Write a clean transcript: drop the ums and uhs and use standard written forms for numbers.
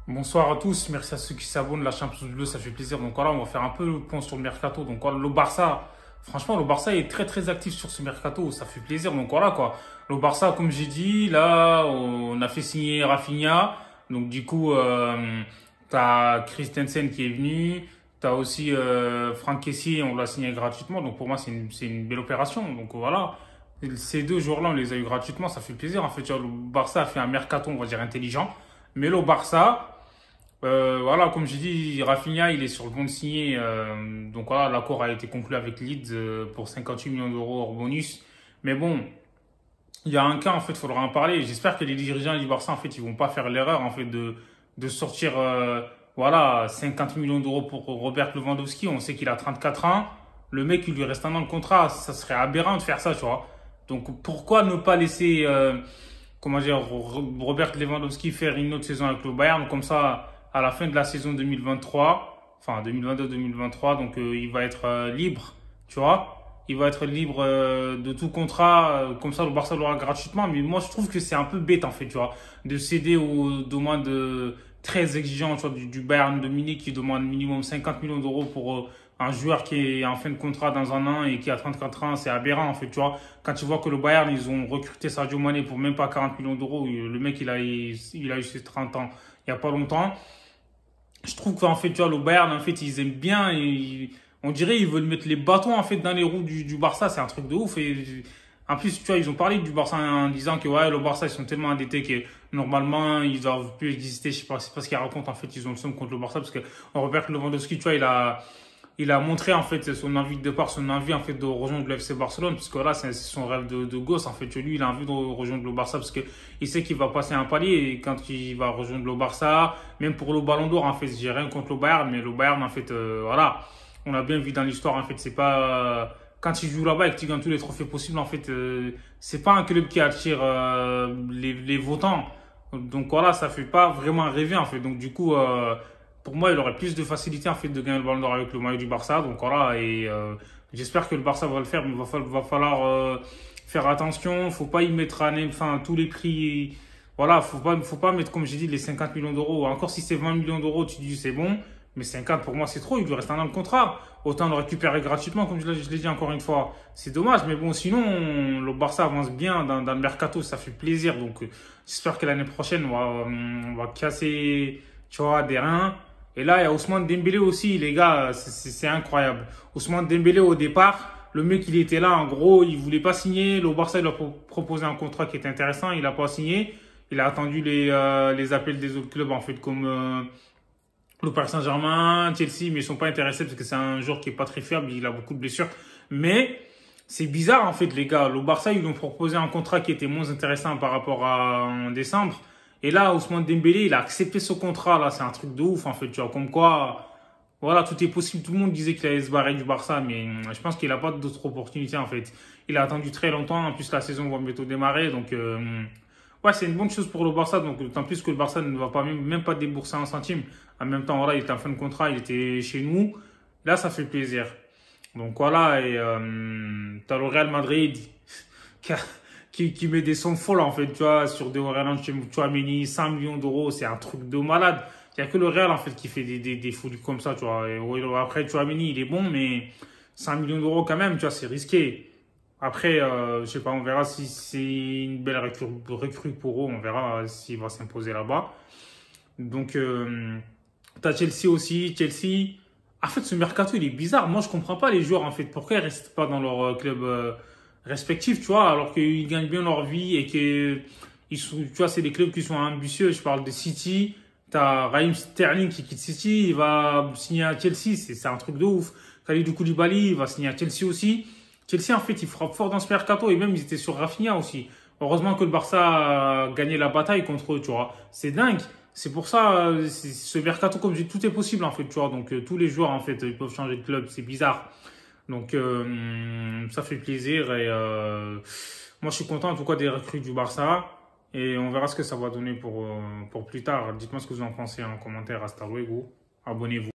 Bonsoir à tous, merci à ceux qui s'abonnent, la Champions Bleu, ça fait plaisir. Donc voilà, on va faire un peu le point sur le mercato. Donc voilà, le Barça, franchement, le Barça est très actif sur ce mercato, ça fait plaisir. Donc voilà quoi, le Barça, comme j'ai dit, là, on a fait signer Rafinha. Donc du coup, t'as Christensen qui est venu, t'as aussi Franck Kessié, on l'a signé gratuitement. Donc pour moi, c'est une belle opération. Donc voilà, ces deux jours-là, on les a eu gratuitement, ça fait plaisir. En fait, tu vois, le Barça a fait un mercato, on va dire, intelligent. Mais le Barça, voilà, comme j'ai dit, Rafinha, il est sur le bon de signer. Donc voilà, l'accord a été conclu avec Leeds pour 58 millions d'euros hors bonus. Mais bon, il y a un cas, en fait, il faudra en parler. J'espère que les dirigeants du Barça, en fait, ils vont pas faire l'erreur, en fait, de sortir, voilà, 50 millions d'euros pour Robert Lewandowski. On sait qu'il a 34 ans. Le mec, il lui reste un an de contrat. Ça serait aberrant de faire ça, tu vois. Donc pourquoi ne pas laisser, comment dire, Robert Lewandowski faire une autre saison avec le Bayern, comme ça, à la fin de la saison 2023, enfin 2022-2023, donc il va être libre, tu vois. Il va être libre de tout contrat, comme ça le Barça l'aura gratuitement. Mais moi, je trouve que c'est un peu bête, en fait, tu vois, de céder aux demandes très exigeantes, tu vois, du Bayern de Munich qui demande minimum 50 millions d'euros pour un joueur qui est en fin de contrat dans un an et qui a 34 ans. C'est aberrant, en fait, tu vois. Quand tu vois que le Bayern, ils ont recruté Sadio Mané pour même pas 40 millions d'euros, le mec, il a eu ses 30 ans il y a pas longtemps. Je trouve qu'en fait, tu vois, le Bayern, en fait, ils aiment bien. On dirait ils veulent mettre les bâtons, en fait, dans les roues du Barça. C'est un truc de ouf. Et en plus, tu vois, ils ont parlé du Barça en disant que, ouais, le Barça, ils sont tellement endettés que, normalement, ils doivent plus exister. Je sais pas, c'est pas ce qu'ils racontent. En fait, ils ont le seum contre le Barça parce que Robert Lewandowski, tu vois, il a montré, en fait, son envie de départ, son envie, en fait, de rejoindre le FC Barcelone, parce que là, c'est son rêve de gosse, en fait. Lui, il a envie de rejoindre le Barça, parce que il sait qu'il va passer un palier, et quand il va rejoindre le Barça, même pour le Ballon d'Or, en fait, j'ai rien contre le Bayern, mais le Bayern, en fait, voilà. On a bien vu dans l'histoire, en fait, c'est pas, quand il joue là-bas et qu'il gagne tous les trophées possibles, en fait, c'est pas un club qui attire, les votants. Donc voilà, ça fait pas vraiment rêver, en fait. Donc du coup, pour moi, il aurait plus de facilité en fait de gagner le Ballon d'Or avec le maillot du Barça. Donc voilà, et j'espère que le Barça va le faire, mais va falloir faire attention. Faut pas y mettre enfin, tous les prix. Voilà, faut pas mettre, comme j'ai dit, les 50 millions d'euros. Encore si c'est 20 millions d'euros, tu dis c'est bon. Mais 50 pour moi, c'est trop. Il lui reste un an de contrat. Autant le récupérer gratuitement, comme je l'ai dit encore une fois. C'est dommage, mais bon, sinon, le Barça avance bien dans le mercato. Ça fait plaisir. Donc, j'espère que l'année prochaine, on va casser, tu vois, des reins. Et là, il y a Ousmane Dembélé aussi, les gars, c'est incroyable. Ousmane Dembélé, au départ, le mec, il était là, en gros, il voulait pas signer. Le Barça, il lui a proposé un contrat qui était intéressant, il a pas signé. Il a attendu les appels des autres clubs, en fait, comme le Paris Saint-Germain, Chelsea, mais ils sont pas intéressés parce que c'est un joueur qui est pas très fiable, il a beaucoup de blessures. Mais c'est bizarre, en fait, les gars. Le Barça, ils lui ont proposé un contrat qui était moins intéressant par rapport à en décembre. Et là, Ousmane Dembélé, il a accepté ce contrat, là. C'est un truc de ouf, en fait, tu vois. Comme quoi, voilà, tout est possible. Tout le monde disait qu'il allait se barrer du Barça, mais je pense qu'il n'a pas d'autres opportunités, en fait. Il a attendu très longtemps. En plus, la saison va bientôt démarrer. Donc, ouais, c'est une bonne chose pour le Barça. Donc, d'autant plus que le Barça ne va pas même pas débourser un centime. En même temps, voilà, il était en fin de contrat, il était chez nous. Là, ça fait plaisir. Donc, voilà. Et t'as le Real Madrid qui met des sommes folles, en fait, tu vois, sur des Aurélien Tchouaméni, 100 millions d'euros, c'est un truc de malade. Il n'y a que le Real, en fait, qui fait des folies comme ça, tu vois. Et après, Tchouaméni, il est bon, mais 100 millions d'euros quand même, tu vois, c'est risqué. Après, je sais pas, on verra si c'est une belle recrue pour eux, on verra s'il va s'imposer là-bas. Donc, t'as Chelsea aussi. Chelsea, en fait, ce mercato, il est bizarre. Moi, je comprends pas les joueurs, en fait. Pourquoi ils restent pas dans leur club respectif, tu vois, alors qu'ils gagnent bien leur vie et que tu vois, c'est des clubs qui sont ambitieux. Je parle de City. T'as Raheem Sterling qui quitte City, il va signer à Chelsea. C'est un truc de ouf. Kalidou Koulibaly, il va signer à Chelsea aussi. Chelsea, en fait, il frappe fort dans ce mercato et même, ils étaient sur Rafinha aussi. Heureusement que le Barça a gagné la bataille contre eux, tu vois. C'est dingue. C'est pour ça, ce mercato, comme je dis, tout est possible, en fait, tu vois. Donc, tous les joueurs, en fait, ils peuvent changer de club. C'est bizarre. Donc, ça fait plaisir. Et moi, je suis content, en tout cas, des recrues du Barça. Et on verra ce que ça va donner pour plus tard. Dites-moi ce que vous en pensez en commentaire. Hasta luego. Abonnez-vous.